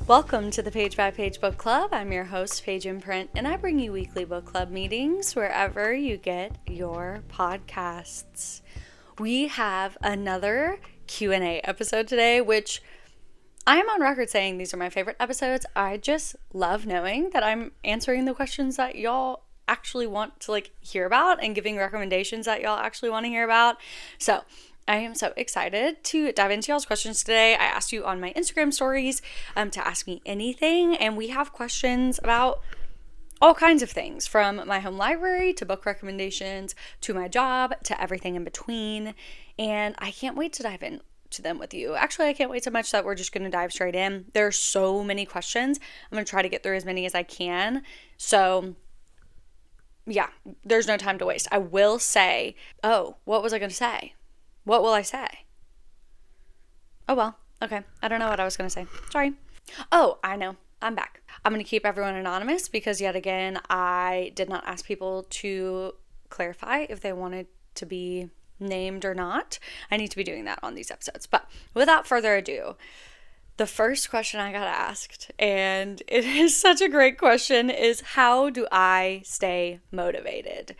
Welcome to the Page by Page Book Club. I'm your host, Paige Imprint, and I bring you weekly book club meetings wherever you get your podcasts. We have another Q&A episode today, which I am on record saying these are my favorite episodes. I just love knowing that I'm answering the questions that y'all actually want to hear about and giving recommendations that y'all actually want to hear about. So I am so excited to dive into y'all's questions today. I asked you on my Instagram stories to ask me anything, and we have questions about all kinds of things, from my home library to book recommendations to my job to everything in between, and I can't wait to dive into them with you. Actually, I can't wait so much that we're just going to dive straight in. There are so many questions. I'm going to try to get through as many as I can. So yeah, there's no time to waste. I will say, what was I going to say? What will I say? Oh, well, okay. I don't know what I was going to say. Sorry. Oh, I know. I'm back. I'm going to keep everyone anonymous because yet again, I did not ask people to clarify if they wanted to be named or not. I need to be doing that on these episodes. But without further ado, the first question I got asked, and it is such a great question, is how do I stay motivated?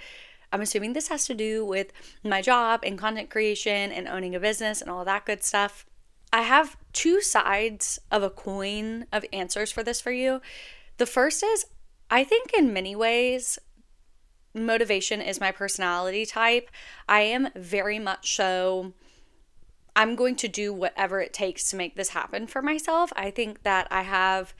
I'm assuming this has to do with my job and content creation and owning a business and all that good stuff. I have two sides of a coin of answers for this for you. The first is, I think in many ways, motivation is my personality type. I am very much so, I'm going to do whatever it takes to make this happen for myself. I think that I have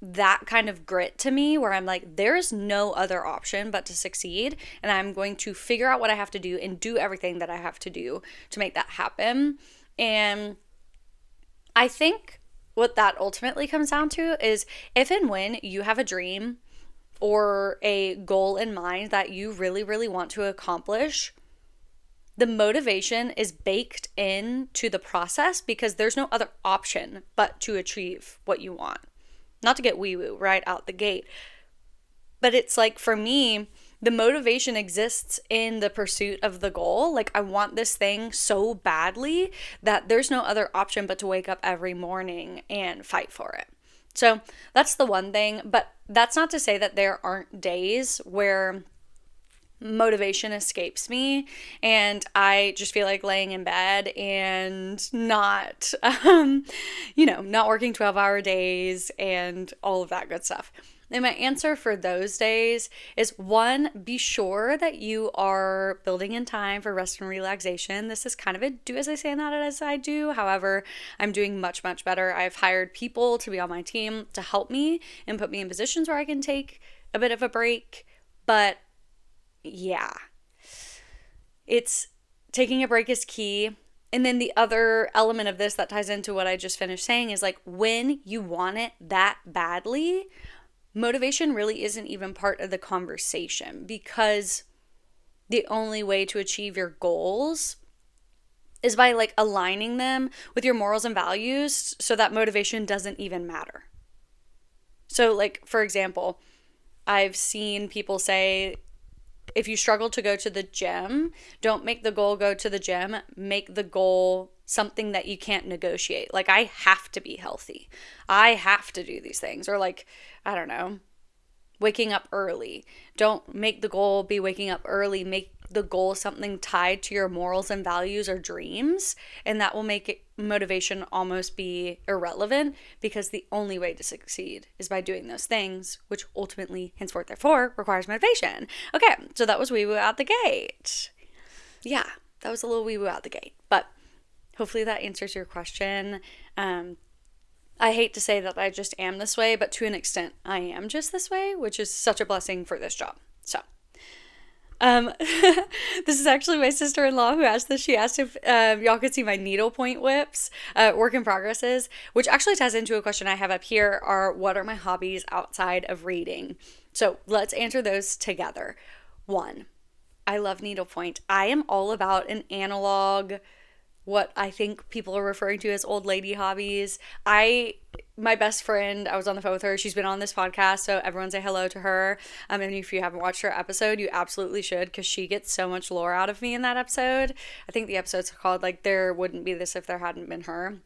that kind of grit to me where I'm like, there's no other option but to succeed, and I'm going to figure out what I have to do and do everything that I have to do to make that happen. And I think what that ultimately comes down to is if and when you have a dream or a goal in mind that you really, really want to accomplish, the motivation is baked into the process because there's no other option but to achieve what you want. Not to get wee-woo right out the gate, but it's like, for me, the motivation exists in the pursuit of the goal. Like, I want this thing so badly that there's no other option but to wake up every morning and fight for it. So that's the one thing, but that's not to say that there aren't days where motivation escapes me and I just feel like laying in bed and not not working 12-hour days and all of that good stuff. And my answer for those days is, one, be sure that you are building in time for rest and relaxation. This is kind of a do as I say, not as I do. However, I'm doing much, much better. I've hired people to be on my team to help me and put me in positions where I can take a bit of a break. But yeah, it's taking a break is key. And then the other element of this that ties into what I just finished saying is, like, when you want it that badly, motivation really isn't even part of the conversation, because the only way to achieve your goals is by aligning them with your morals and values so that motivation doesn't even matter. So for example, I've seen people say, if you struggle to go to the gym, don't make the goal go to the gym. Make the goal something that you can't negotiate. I have to be healthy. I have to do these things. Or I don't know, waking up early. Don't make the goal be waking up early. Make the goal something tied to your morals and values or dreams, and that will make motivation almost be irrelevant, because the only way to succeed is by doing those things, which ultimately, henceforth, therefore, requires motivation. Okay, so that was wee-woo out the gate. Yeah, that was a little wee-woo out the gate, but hopefully that answers your question. I hate to say that I just am this way, but to an extent, I am just this way, which is such a blessing for this job. So this is actually my sister-in-law who asked this. She asked if y'all could see my needlepoint whips, work in progresses, which actually ties into a question I have up here, are what are my hobbies outside of reading? So let's answer those together. One, I love needlepoint. I am all about an analog, what I think people are referring to as old lady hobbies. My best friend, I was on the phone with her. She's been on this podcast, so everyone say hello to her. And if you haven't watched her episode, you absolutely should, because she gets so much lore out of me in that episode. I think the episode's called There Wouldn't Be This If There Hadn't Been Her.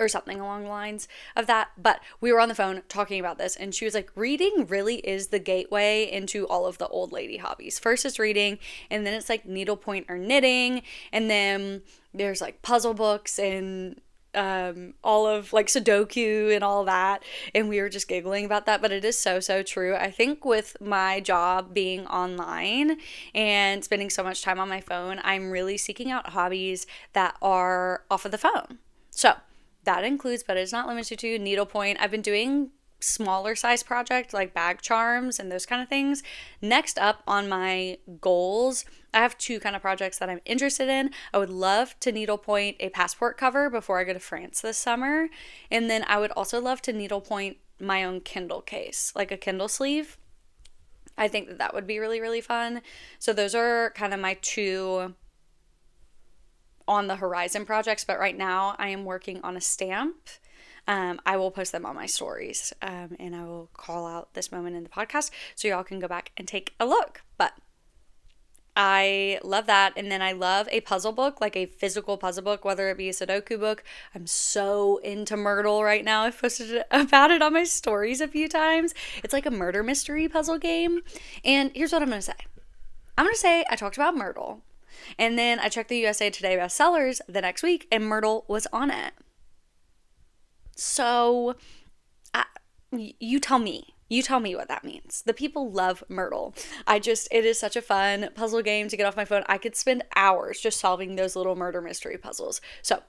or something along the lines of that. But we were on the phone talking about this, and she was like, reading really is the gateway into all of the old lady hobbies. First it's reading, and then it's like needlepoint or knitting, and then there's like puzzle books and all of like Sudoku and all that. And we were just giggling about that, but it is so, so true. I think with my job being online and spending so much time on my phone, I'm really seeking out hobbies that are off of the phone. So that includes, but it's not limited to, needlepoint. I've been doing smaller size project like bag charms and those kind of things. Next up on my goals, I have two kind of projects that I'm interested in. I would love to needlepoint a passport cover before I go to France this summer. And then I would also love to needlepoint my own Kindle case, like a Kindle sleeve. I think that that would be really, really fun. So those are kind of my two on the horizon projects, but right now I am working on a stamp. I will post them on my stories, and I will call out this moment in the podcast so y'all can go back and take a look. But I love that. And then I love a puzzle book, like a physical puzzle book, whether it be a Sudoku book. I'm so into Myrtle right now. I've posted about it on my stories a few times. It's like a murder mystery puzzle game. And here's what I'm going to say. I'm going to say I talked about Myrtle, and then I checked the USA Today bestsellers the next week, and Myrtle was on it. So, you tell me. You tell me what that means. The people love Myrtle. It is such a fun puzzle game to get off my phone. I could spend hours just solving those little murder mystery puzzles. So,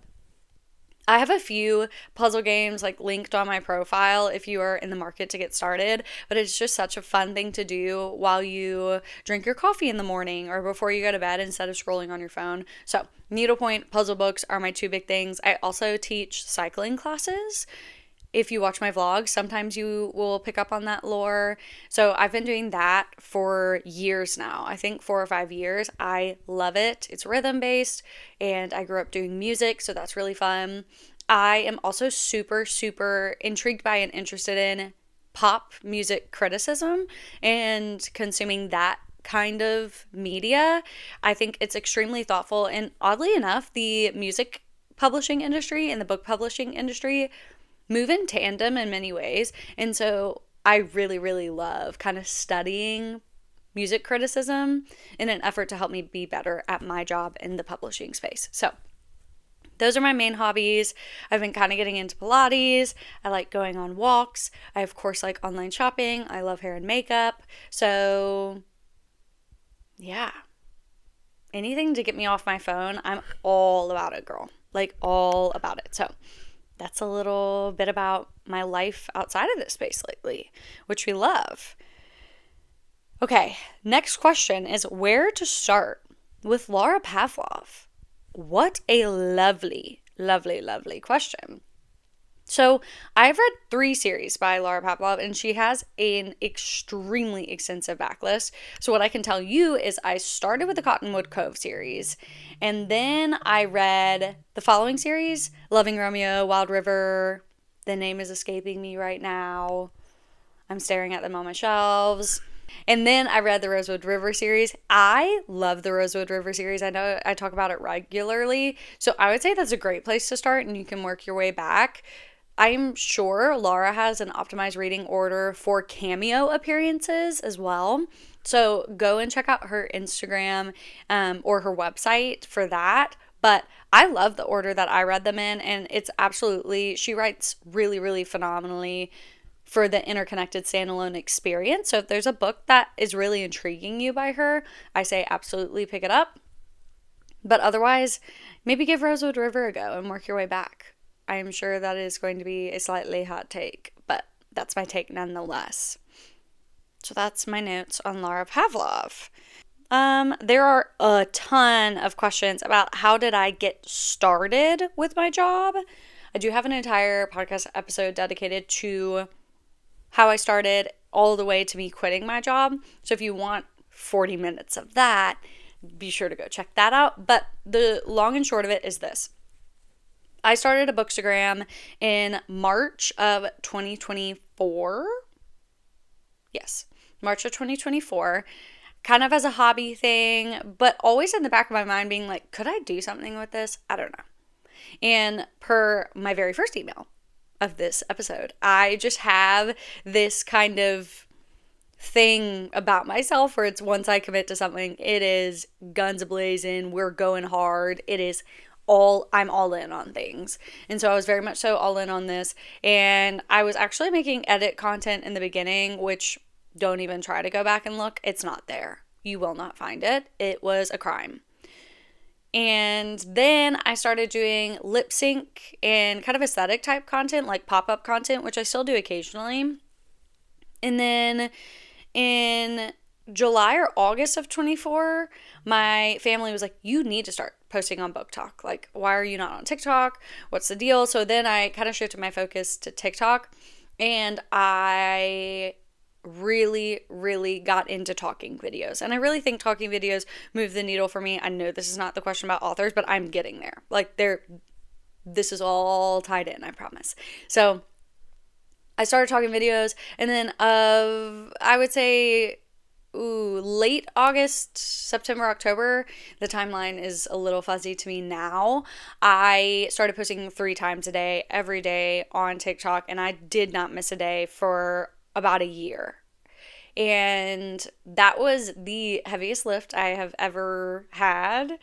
I have a few puzzle games like linked on my profile if you are in the market to get started, but it's just such a fun thing to do while you drink your coffee in the morning or before you go to bed instead of scrolling on your phone. So needlepoint, puzzle books are my two big things. I also teach cycling classes. If you watch my vlogs, sometimes you will pick up on that lore. So I've been doing that for years now. I think 4 or 5 years. I love it. It's rhythm based, and I grew up doing music, so that's really fun. I am also super, super intrigued by and interested in pop music criticism and consuming that kind of media. I think it's extremely thoughtful, and oddly enough, the music publishing industry and the book publishing industry move in tandem in many ways. And so I really, really love kind of studying music criticism in an effort to help me be better at my job in the publishing space. So those are my main hobbies. I've been kind of getting into Pilates. I like going on walks. I, of course, like online shopping. I love hair and makeup. So yeah, anything to get me off my phone, I'm all about it, girl. Like all about it. So that's a little bit about my life outside of this space lately, which we love. Okay, next question is where to start with Laura Pavlov. What a lovely, lovely, lovely question. So I've read 3 series by Laura Pavlov, and she has an extremely extensive backlist. So what I can tell you is I started with the Cottonwood Cove series, and then I read the following series, Loving Romeo, Wild River. The name is escaping me right now. I'm staring at them on my shelves. And then I read the Rosewood River series. I love the Rosewood River series. I know I talk about it regularly. So I would say that's a great place to start, and you can work your way back. I'm sure Laura has an optimized reading order for cameo appearances as well. So go and check out her Instagram or her website for that. But I love the order that I read them in, and it's absolutely, she writes really, really phenomenally for the interconnected standalone experience. So if there's a book that is really intriguing you by her, I say absolutely pick it up. But otherwise, maybe give Rosewood River a go and work your way back. I am sure that is going to be a slightly hot take, but that's my take nonetheless. So that's my notes on Laura Pavlov. There are a ton of questions about how did I get started with my job. I do have an entire podcast episode dedicated to how I started all the way to me quitting my job. So if you want 40 minutes of that, be sure to go check that out. But the long and short of it is this. I started a Bookstagram in March of 2024. Yes, March of 2024, kind of as a hobby thing, but always in the back of my mind being like, could I do something with this? I don't know. And per my very first email of this episode, I just have this kind of thing about myself where it's once I commit to something, it is guns a-blazing, we're going hard, I'm all in on things. And so I was very much so all in on this, and I was actually making edit content in the beginning, which don't even try to go back and look. It's not there. You will not find it. It was a crime. And then I started doing lip sync and kind of aesthetic type content, like pop-up content, which I still do occasionally. And then in July or August of 24, my family was like, you need to start posting on Book Talk. Like, why are you not on TikTok? What's the deal? So then I kind of shifted my focus to TikTok, and I really got into talking videos. And I really think talking videos move the needle for me. I know this is not the question about authors, but I'm getting there. Like, this is all tied in, I promise. So I started talking videos, and then I would say late August, September, October, the timeline is a little fuzzy to me now. I started posting 3 times a day, every day on TikTok, and I did not miss a day for about a year. And that was the heaviest lift I have ever had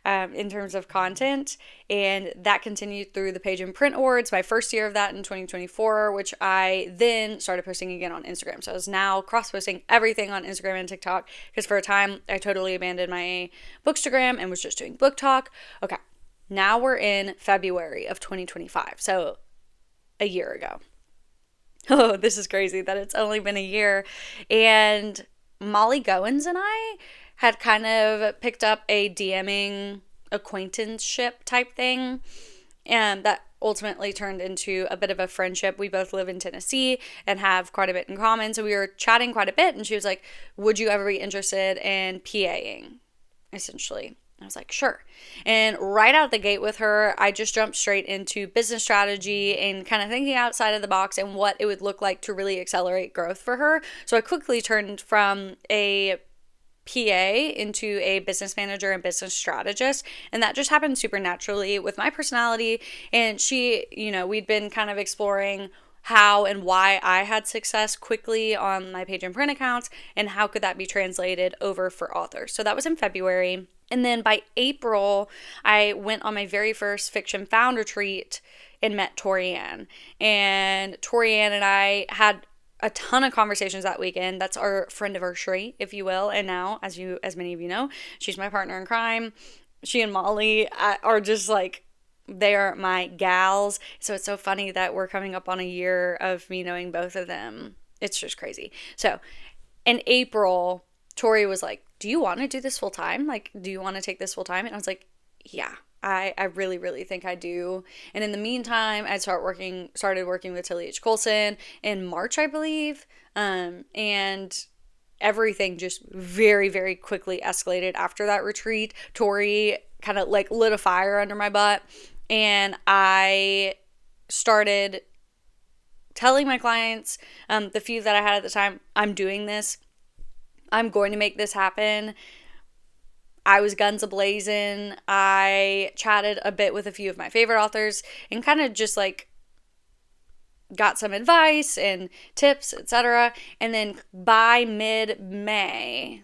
in terms of content. And that continued through the Page and Print Awards, my first year of that in 2024, which I then started posting again on Instagram. So I was now cross-posting everything on Instagram and TikTok, because for a time I totally abandoned my Bookstagram and was just doing Book Talk. Okay, now we're in February of 2025, so a year ago. Oh, this is crazy that it's only been a year. And Molly Goins and I had kind of picked up a DMing acquaintanceship type thing, and that ultimately turned into a bit of a friendship. We both live in Tennessee and have quite a bit in common, so we were chatting quite a bit, and she was like, would you ever be interested in PAing, essentially? I was like, sure. And right out the gate with her, I just jumped straight into business strategy and kind of thinking outside of the box and what it would look like to really accelerate growth for her. So I quickly turned from a PA into a business manager and business strategist. And that just happened super naturally with my personality. And she, we'd been kind of exploring how and why I had success quickly on my Page and Print accounts, and how could that be translated over for authors. So that was in February. And then by April, I went on my very first Fiction Found retreat and met Torianne. And Torianne and I had a ton of conversations that weekend. That's our friendiversary, if you will. And now, as many of you know, she's my partner in crime. She and Molly are just like, they are my gals. So it's so funny that we're coming up on a year of me knowing both of them. It's just crazy. So in April, Tori was like, do you want to do this full time? Like, do you want to take this full time? And I was like, yeah, I really think I do. And in the meantime, I started working with Tilly H. Colson in March, I believe. And everything just very, very quickly escalated after that retreat. Tori kind of like lit a fire under my butt. And I started telling my clients, the few that I had at the time, I'm doing this. I'm going to make this happen. I was guns a-blazing. I chatted a bit with a few of my favorite authors and kind of just like got some advice and tips, etc. And then by mid-May,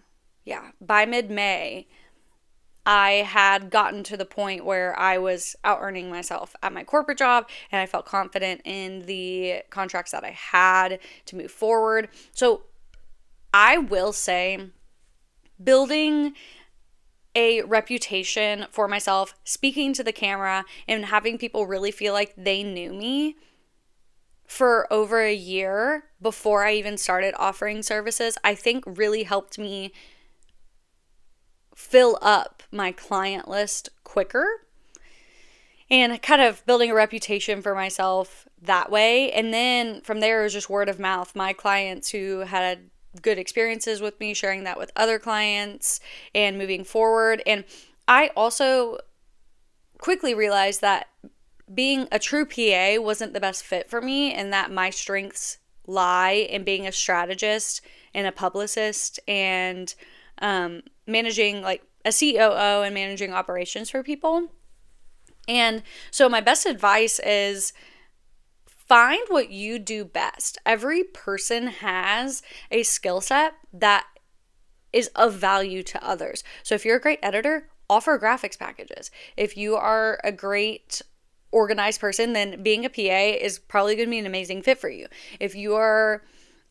I had gotten to the point where I was out earning myself at my corporate job, and I felt confident in the contracts that I had to move forward. So I will say, building a reputation for myself, speaking to the camera, and having people really feel like they knew me for over a year before I even started offering services, I think really helped me fill up my client list quicker, and kind of building a reputation for myself that way. And then from there, it was just word of mouth. My clients who had good experiences with me, sharing that with other clients and moving forward. And I also quickly realized that being a true PA wasn't the best fit for me, and that my strengths lie in being a strategist and a publicist and managing like a COO and managing operations for people. And so my best advice is find what you do best. Every person has a skill set that is of value to others. So if you're a great editor, offer graphics packages. If you are a great organized person, then being a PA is probably going to be an amazing fit for you. If you are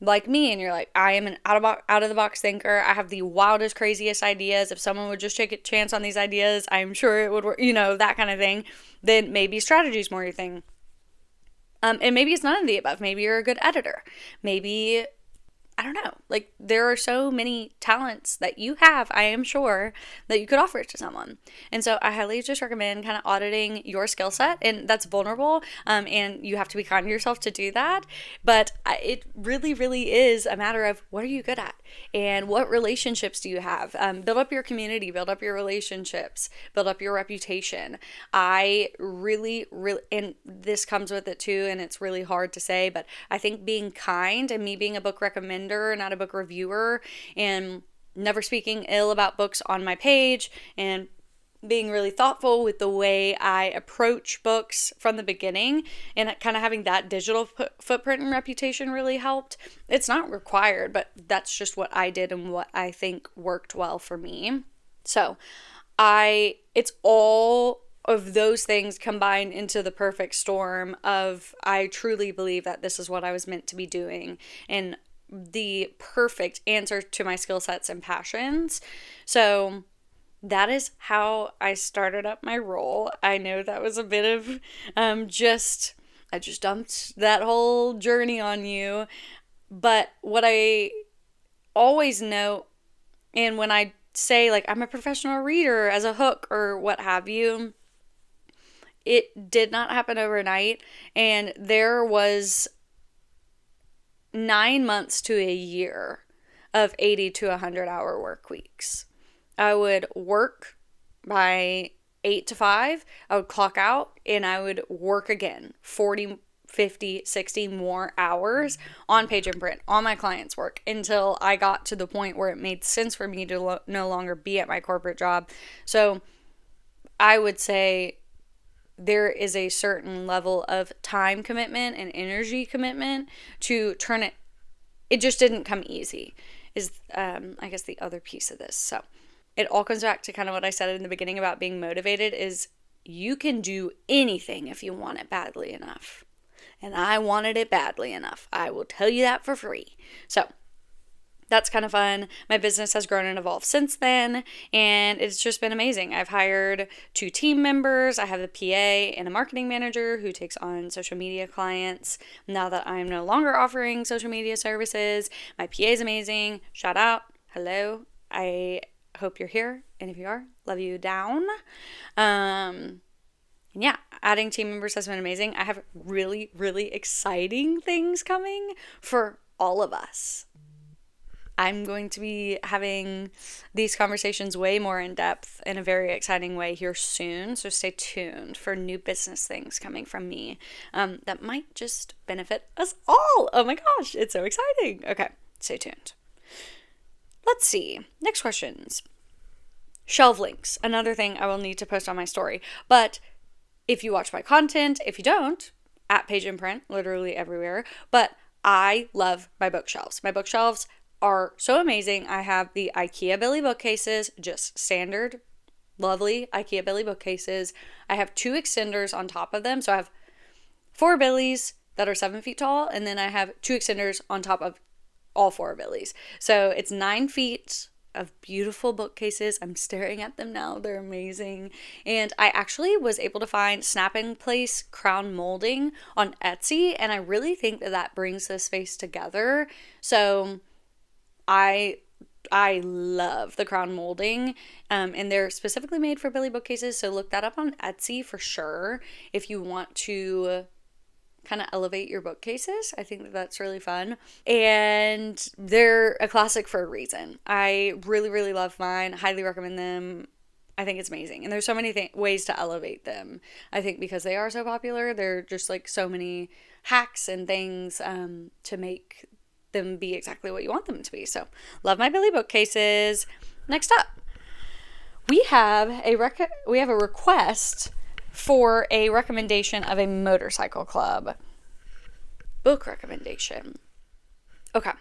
like me and you're like, I am an out of the box thinker, I have the wildest, craziest ideas. If someone would just take a chance on these ideas, I'm sure it would work, that kind of thing, then maybe strategy is more your thing. And maybe it's none of the above. Maybe you're a good editor. Maybe, I don't know, like there are so many talents that you have, I am sure, that you could offer to someone. And so I highly just recommend kind of auditing your skill set, and that's vulnerable, and you have to be kind to yourself to do that. But it really, really is a matter of what are you good at and what relationships do you have? Build up your community, build up your relationships, build up your reputation. I really, and this comes with it too, and it's really hard to say, but I think being kind and me being a book recommender, not a book reviewer, and never speaking ill about books on my page, and being really thoughtful with the way I approach books from the beginning, and kind of having that digital footprint and reputation really helped. It's not required, but that's just what I did and what I think worked well for me. So it's all of those things combined into the perfect storm of I truly believe that this is what I was meant to be doing, and the perfect answer to my skill sets and passions. So that is how I started up my role. I know that was a bit of I just dumped that whole journey on you. But what I always know, and when I say like I'm a professional reader as a hook or what have you, it did not happen overnight. And there was 9 months to a year of 80 to 100 hour work weeks. I would work by 8 to 5, I would clock out, and I would work again 40, 50, 60 more hours on Page and Print, on my clients' work, until I got to the point where it made sense for me to no longer be at my corporate job. So I would say there is a certain level of time commitment and energy commitment to turn it. It just didn't come easy is I guess the other piece of this. So it all comes back to kind of what I said in the beginning about being motivated is you can do anything if you want it badly enough. And I wanted it badly enough. I will tell you that for free. So that's kind of fun. My business has grown and evolved since then, and it's just been amazing. I've hired 2 team members. I have a PA and a marketing manager who takes on social media clients. Now that I'm no longer offering social media services, my PA is amazing. Shout out. Hello. I hope you're here, and if you are, love you down. And yeah, adding team members has been amazing. I have really, really exciting things coming for all of us. I'm going to be having these conversations way more in depth in a very exciting way here soon. So stay tuned for new business things coming from me that might just benefit us all. Oh my gosh, it's so exciting. Okay, stay tuned. Let's see. Next questions. Shelf links. Another thing I will need to post on my story. But if you watch my content, if you don't, at Page and Print, literally everywhere. But I love my bookshelves. My bookshelves are so amazing. I have the IKEA Billy Bookcases, just standard, lovely IKEA Billy Bookcases. I have 2 extenders on top of them. So I have 4 Billys that are 7 feet tall, and then I have 2 extenders on top of all 4 Billys. So it's 9 feet of beautiful bookcases. I'm staring at them now. They're amazing. And I actually was able to find snap in place crown molding on Etsy, and I really think that brings the space together. So I love the crown molding, and they're specifically made for Billy Bookcases, so look that up on Etsy for sure if you want to kind of elevate your bookcases. I think that's really fun, and they're a classic for a reason. I really, really love mine. Highly recommend them. I think it's amazing, and there's so many ways to elevate them. I think because they are so popular, they're just like so many hacks and things to make them be exactly what you want them to be. So love my Billy Bookcases. Next up, we have a request for a recommendation of a motorcycle club. Book recommendation. Okay.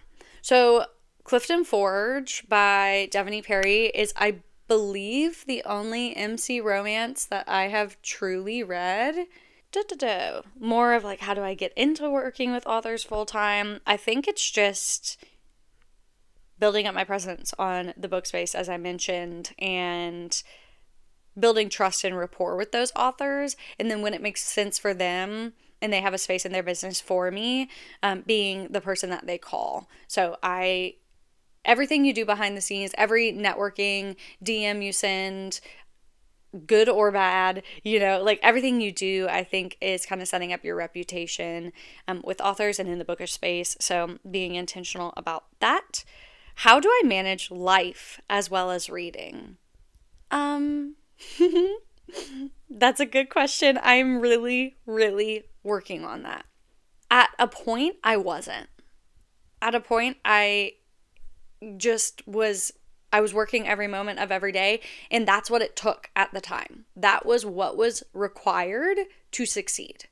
So Clifton Forge by Devaney Perry is, I believe, the only MC romance that I have truly read. More of like, how do I get into working with authors full time? I think it's just building up my presence on the book space, as I mentioned, and building trust and rapport with those authors. And then when it makes sense for them and they have a space in their business for me, being the person that they call. So everything you do behind the scenes, every networking DM you send, good or bad, like everything you do, I think is kind of setting up your reputation with authors and in the bookish space. So being intentional about that. How do I manage life as well as reading? That's a good question. I'm really, really working on that. At a point, I wasn't. At a point, I was working every moment of every day, and that's what it took at the time. That was what was required to succeed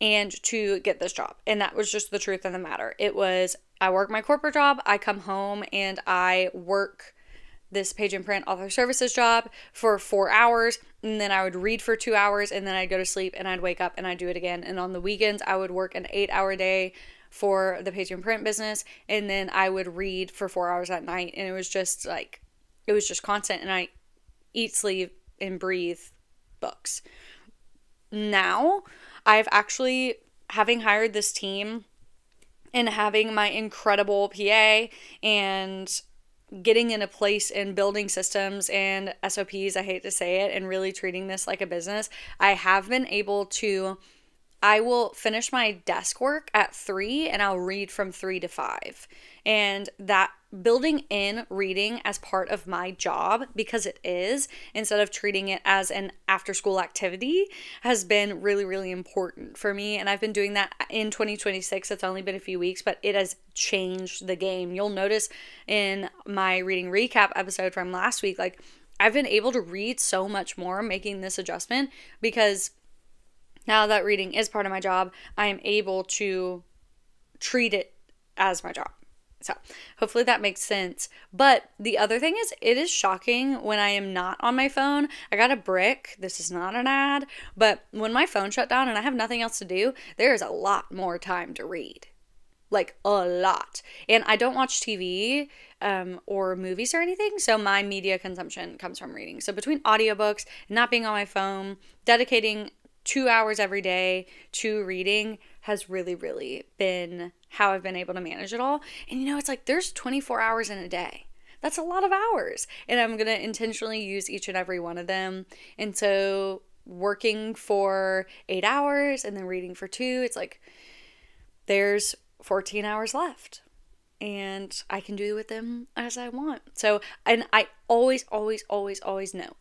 and to get this job. And that was just the truth of the matter. It was, I work my corporate job, I come home, and I work this Page and Print author services job for 4 hours, and then I would read for 2 hours, and then I'd go to sleep, and I'd wake up and I'd do it again. And on the weekends, I would work an 8-hour day for the Page and Print business, and then I would read for 4 hours at night. And it was just constant, and I eat, sleep, and breathe books. Now, I've actually, having hired this team and having my incredible PA and getting in a place and building systems and SOPs, I hate to say it, and really treating this like a business, I have been able to, I will finish my desk work at 3 and I'll read from 3 to 5. And that building in reading as part of my job, because it is, instead of treating it as an after school activity, has been really, really important for me. And I've been doing that in 2026. It's only been a few weeks, but it has changed the game. You'll notice in my reading recap episode from last week, like I've been able to read so much more making this adjustment, because now that reading is part of my job, I am able to treat it as my job. So hopefully that makes sense. But the other thing is, it is shocking when I am not on my phone. I got a brick. This is not an ad. But when my phone shut down and I have nothing else to do, there is a lot more time to read. Like a lot. And I don't watch TV or movies or anything. So my media consumption comes from reading. So between audiobooks, not being on my phone, dedicating 2 hours every day to reading has really, really been how I've been able to manage it all. And it's like there's 24 hours in a day. That's a lot of hours. And I'm going to intentionally use each and every one of them. And so working for 8 hours and then reading for 2, it's like there's 14 hours left. And I can do with them as I want. So, and I always, always, always, always know.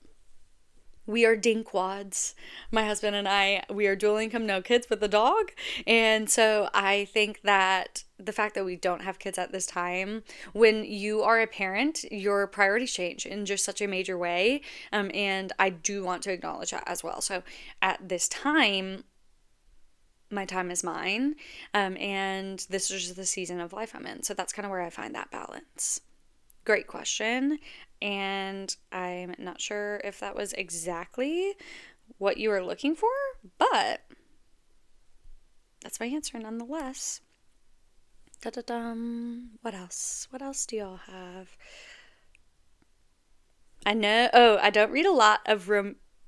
We are dinkwads. My husband and I, we are dual income, no kids, but the dog. And so I think that the fact that we don't have kids at this time, when you are a parent, your priorities change in just such a major way. And I do want to acknowledge that as well. So at this time, my time is mine. And this is just the season of life I'm in. So that's kind of where I find that balance. Great question. And I'm not sure if that was exactly what you were looking for, but that's my answer nonetheless. Da-da-dum. What else? What else do y'all have? I don't read a lot of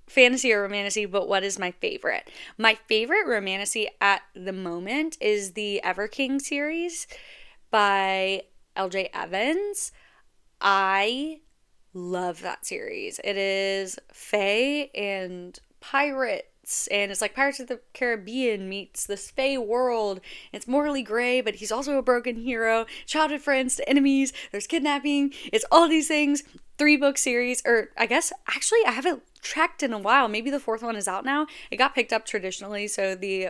fantasy or romantasy, but what is my favorite? My favorite romantasy at the moment is the Everking series by L.J. Evans. I love that series. It is fae and pirates, and it's like Pirates of the Caribbean meets the fae world. It's morally gray, but he's also a broken hero. Childhood friends to enemies. There's kidnapping. It's all these things. 3-book series, or I guess actually I haven't tracked in a while. Maybe the 4th one is out now. It got picked up traditionally, so the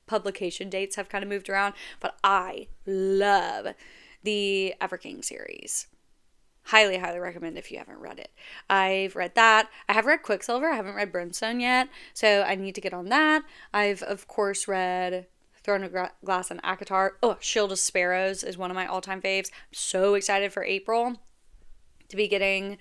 publication dates have kind of moved around. But I love the Everking series. Highly, highly recommend if you haven't read it. I've read that. I have read Quicksilver. I haven't read Brimstone yet, so I need to get on that. I've, of course, read Throne of Glass and ACOTAR. Oh, Shield of Sparrows is one of my all-time faves. I'm so excited for April to be getting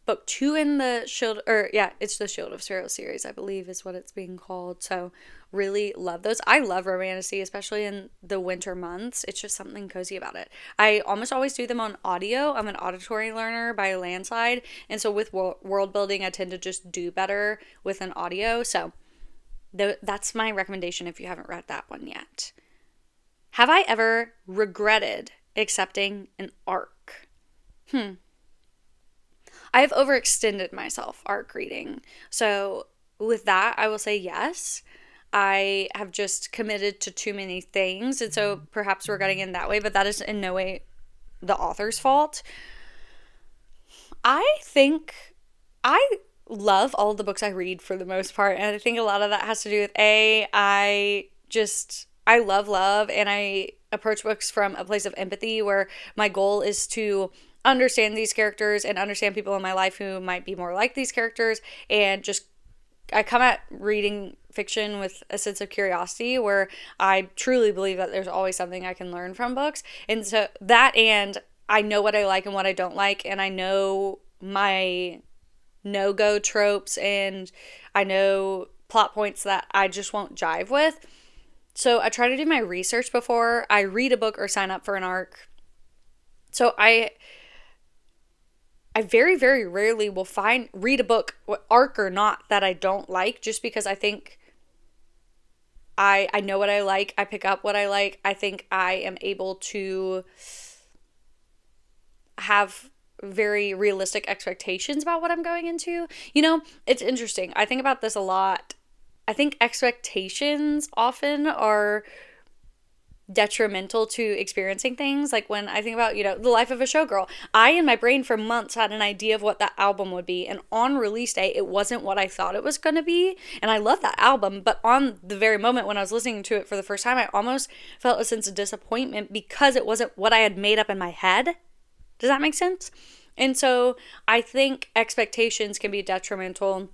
book 2 in the Shield, or yeah, it's the Shield of Sparrows series, I believe is what it's being called. So really love those. I love romantasy, especially in the winter months. It's just something cozy about it. I almost always do them on audio. I'm an auditory learner by a landslide, and so with world building, I tend to just do better with an audio. So that's my recommendation if you haven't read that one yet. Have I ever regretted accepting an arc? I have overextended myself arc reading. So with that, I will say yes. I have just committed to too many things, and so perhaps we're getting in that way, but that is in no way the author's fault. I think I love all the books I read for the most part, and I think a lot of that has to do with I love, and I approach books from a place of empathy where my goal is to understand these characters and understand people in my life who might be more like these characters, and just I come at reading fiction with a sense of curiosity where I truly believe that there's always something I can learn from books. And so that, and I know what I like and what I don't like, and I know my no-go tropes, and I know plot points that I just won't jive with. So I try to do my research before I read a book or sign up for an arc. So I very, very rarely will read a book, arc or not, that I don't like, just because I think I know what I like. I pick up what I like. I think I am able to have very realistic expectations about what I'm going into. You know, it's interesting. I think about this a lot. I think expectations often are detrimental to experiencing things. Like when I think about, The Life of a Showgirl, I in my brain for months had an idea of what that album would be, and on release day it wasn't what I thought it was going to be. And I love that album, but on the very moment when I was listening to it for the first time, I almost felt a sense of disappointment because it wasn't what I had made up in my head. Does that make sense? And so I think expectations can be detrimental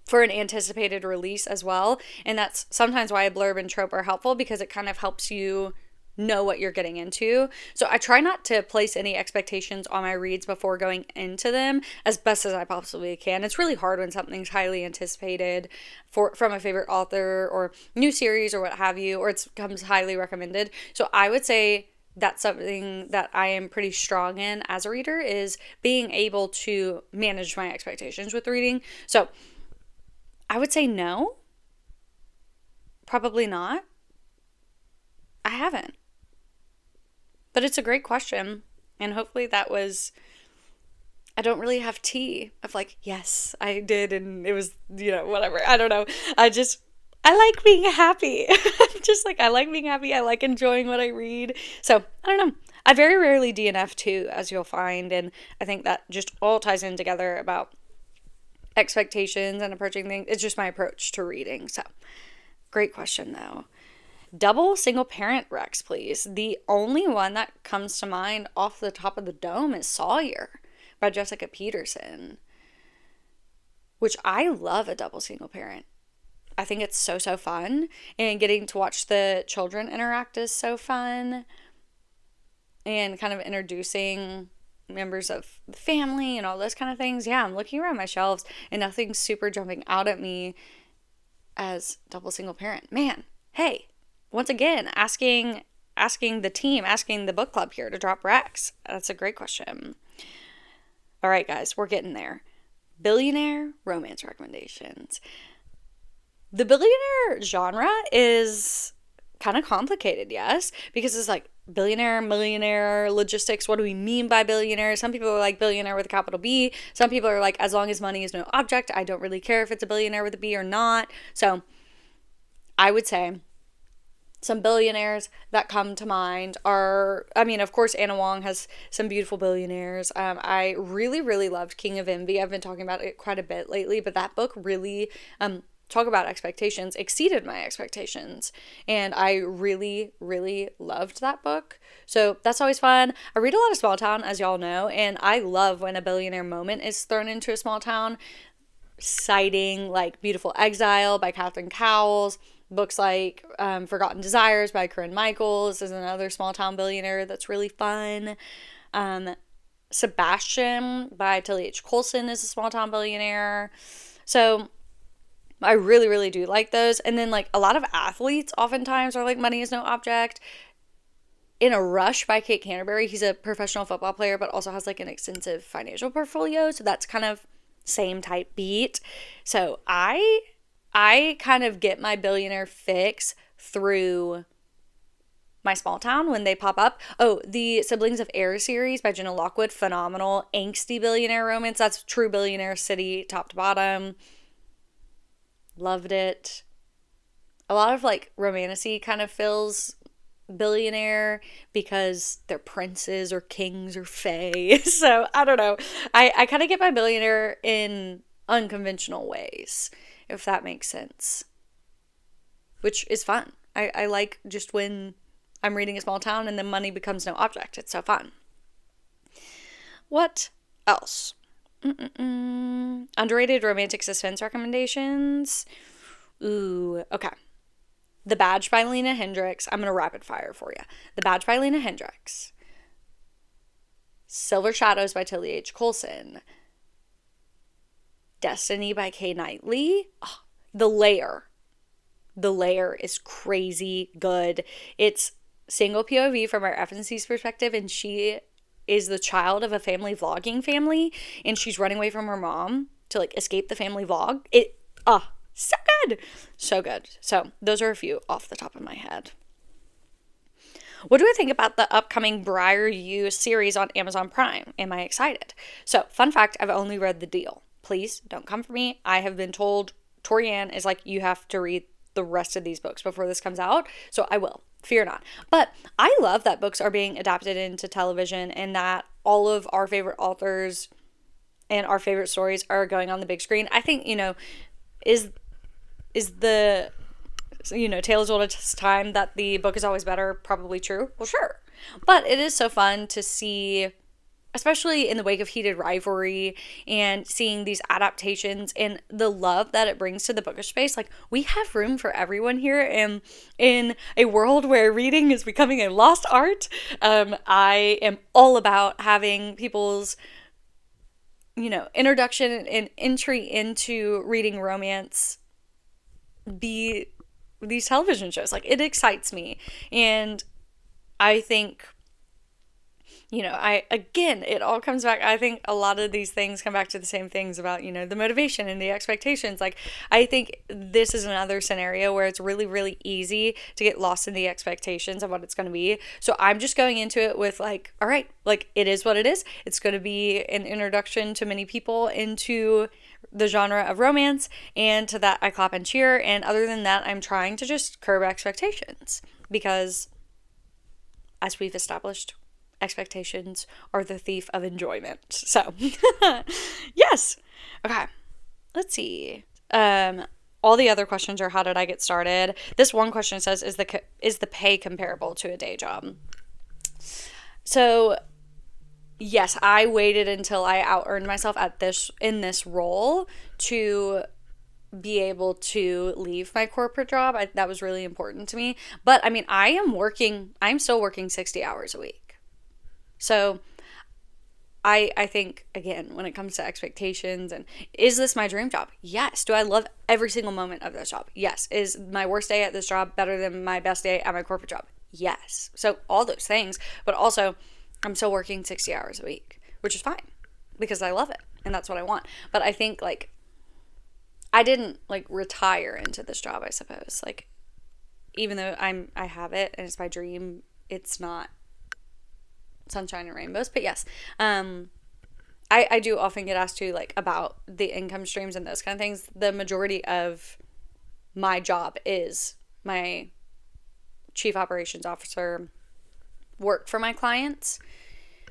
for an anticipated release as well. And that's sometimes why a blurb and trope are helpful, because it kind of helps you know what you're getting into. So I try not to place any expectations on my reads before going into them as best as I possibly can. It's really hard when something's highly anticipated from a favorite author or new series or what have you, or it comes highly recommended. So I would say that's something that I am pretty strong in as a reader, is being able to manage my expectations with reading. So I would say no. Probably not. I haven't. But it's a great question. And hopefully that was, I don't really have tea of like, yes, I did. And it was, whatever. I don't know. I like being happy. Just like, I like being happy. I like enjoying what I read. So I don't know. I very rarely DNF too, as you'll find. And I think that just all ties in together about expectations and approaching things. It's just my approach to reading. So great question though. Double single parent Rex, please. The only one that comes to mind off the top of the dome is Sawyer by Jessica Peterson, which I love. A double single parent, I think it's so fun, and getting to watch the children interact is so fun, and kind of introducing members of the family and all those kind of things. Yeah, I'm looking around my shelves and nothing's super jumping out at me as double single parent. Man, hey, once again, asking the team, asking the book club here to drop Rex. That's a great question. All right, guys, we're getting there. Billionaire romance recommendations. The billionaire genre is kind of complicated, yes, because it's like billionaire, millionaire, logistics. What do we mean by billionaire? Some people are like billionaire with a capital B. Some people are like, as long as money is no object, I don't really care if it's a billionaire with a B or not. So I would say some billionaires that come to mind are, of course, Anna Wong has some beautiful billionaires. I really, really loved King of Envy. I've been talking about it quite a bit lately, but that book really talk about expectations, exceeded my expectations. And I really, really loved that book. So that's always fun. I read a lot of small town, as y'all know, and I love when a billionaire moment is thrown into a small town, citing like Beautiful Exile by Catherine Cowles. Books like Forgotten Desires by Corinne Michaels is another small town billionaire that's really fun. Sebastian by Tilly H. Colson is a small town billionaire. So I really, really do like those. And then like a lot of athletes oftentimes are like Money is No Object. In a Rush by Kate Canterbury, he's a professional football player but also has like an extensive financial portfolio. So that's kind of same type beat. So I kind of get my billionaire fix through my small town when they pop up. Oh, the Siblings of Air series by Jenna Lockwood, phenomenal. Angsty billionaire romance. That's true billionaire city, top to bottom. Loved it. A lot of like romantasy kind of feels billionaire because they're princes or kings or fae. So I don't know. I kind of get my billionaire in unconventional ways, if that makes sense. Which is fun. I like just when I'm reading a small town and then money becomes no object. It's so fun. What else? Underrated romantic suspense recommendations. Ooh, okay. The Badge by Lena Hendricks. I'm going to rapid fire for you. The Badge by Lena Hendricks. Silver Shadows by Tilly H. Colson. Destiny by Kay Knightley. Oh, The Lair. The Lair is crazy good. It's single POV from our FNC's perspective, and she is the child of a family vlogging family, and she's running away from her mom to like escape the family vlog. So good. So good. So those are a few off the top of my head. What do I think about the upcoming Briar U series on Amazon Prime? Am I excited? So, fun fact, I've only read The Deal. Please don't come for me. I have been told Torianne is like, you have to read the rest of these books before this comes out. So I will. Fear not. But I love that books are being adapted into television and that all of our favorite authors and our favorite stories are going on the big screen. I think, is the, tale as old as time that the book is always better probably true? Well, sure. But it is so fun to see, especially in the wake of heated rivalry and seeing these adaptations and the love that it brings to the bookish space. Like, we have room for everyone here, and in a world where reading is becoming a lost art, I am all about having people's introduction and entry into reading romance be these television shows. Like, it excites me. And I think, it all comes back. I think a lot of these things come back to the same things about, the motivation and the expectations. Like, I think this is another scenario where it's really, really easy to get lost in the expectations of what it's going to be. So I'm just going into it with like, all right, like, it is what it is. It's going to be an introduction to many people into the genre of romance, and to that I clap and cheer. And other than that, I'm trying to just curb expectations because, as we've established, expectations are the thief of enjoyment. So, yes. Okay. Let's see. All the other questions are, how did I get started? This one question says, is the pay comparable to a day job? So, yes, I waited until I out-earned myself in this role to be able to leave my corporate job. That was really important to me. But I mean, I'm still working 60 hours a week. So I think, again, when it comes to expectations and is this my dream job? Yes. Do I love every single moment of this job? Yes. Is my worst day at this job better than my best day at my corporate job? Yes. So all those things, but also I'm still working 60 hours a week, which is fine because I love it and that's what I want. But I think like I didn't like retire into this job, I suppose. Like, even though I have it and it's my dream, it's not sunshine and rainbows. But yes, I do often get asked to like about the income streams and those kind of things. The majority of my job is my chief operations officer work for my clients,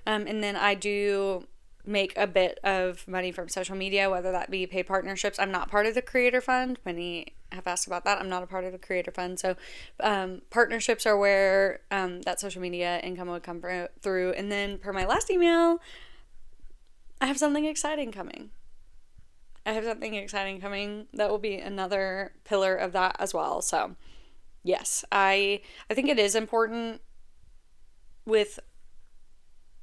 and then I do make a bit of money from social media, whether that be paid partnerships. I'm not part of the Creator Fund. Many have asked about that. I'm not a part of the Creator Fund. So partnerships are where that social media income would come through. And then per my last email, I have something exciting coming. That will be another pillar of that as well. So yes, I think it is important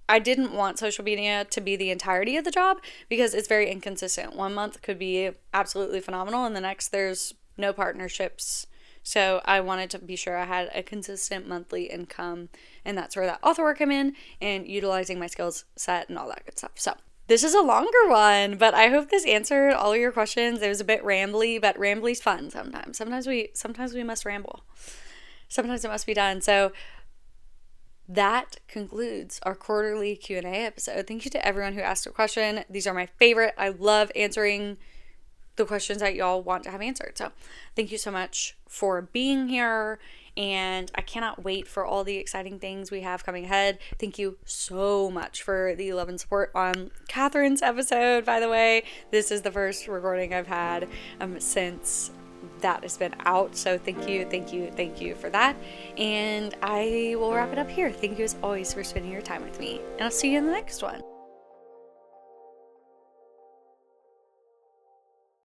I didn't want social media to be the entirety of the job because it's very inconsistent. 1 month could be absolutely phenomenal and the next there's no partnerships. So I wanted to be sure I had a consistent monthly income, and that's where that author work came in and utilizing my skills set and all that good stuff. So this is a longer one, but I hope this answered all your questions. It was a bit rambly, but rambly's fun sometimes. Sometimes we must ramble. Sometimes it must be done. So that concludes our quarterly Q&A episode. Thank you to everyone who asked a question. These are my favorite. I love answering the questions that y'all want to have answered. So thank you so much for being here, and I cannot wait for all the exciting things we have coming ahead. Thank you so much for the love and support on Catherine's episode, by the way. This is the first recording I've had since that has been out. So thank you for that. And I will wrap it up here. Thank you as always for spending your time with me. And I'll see you in the next one.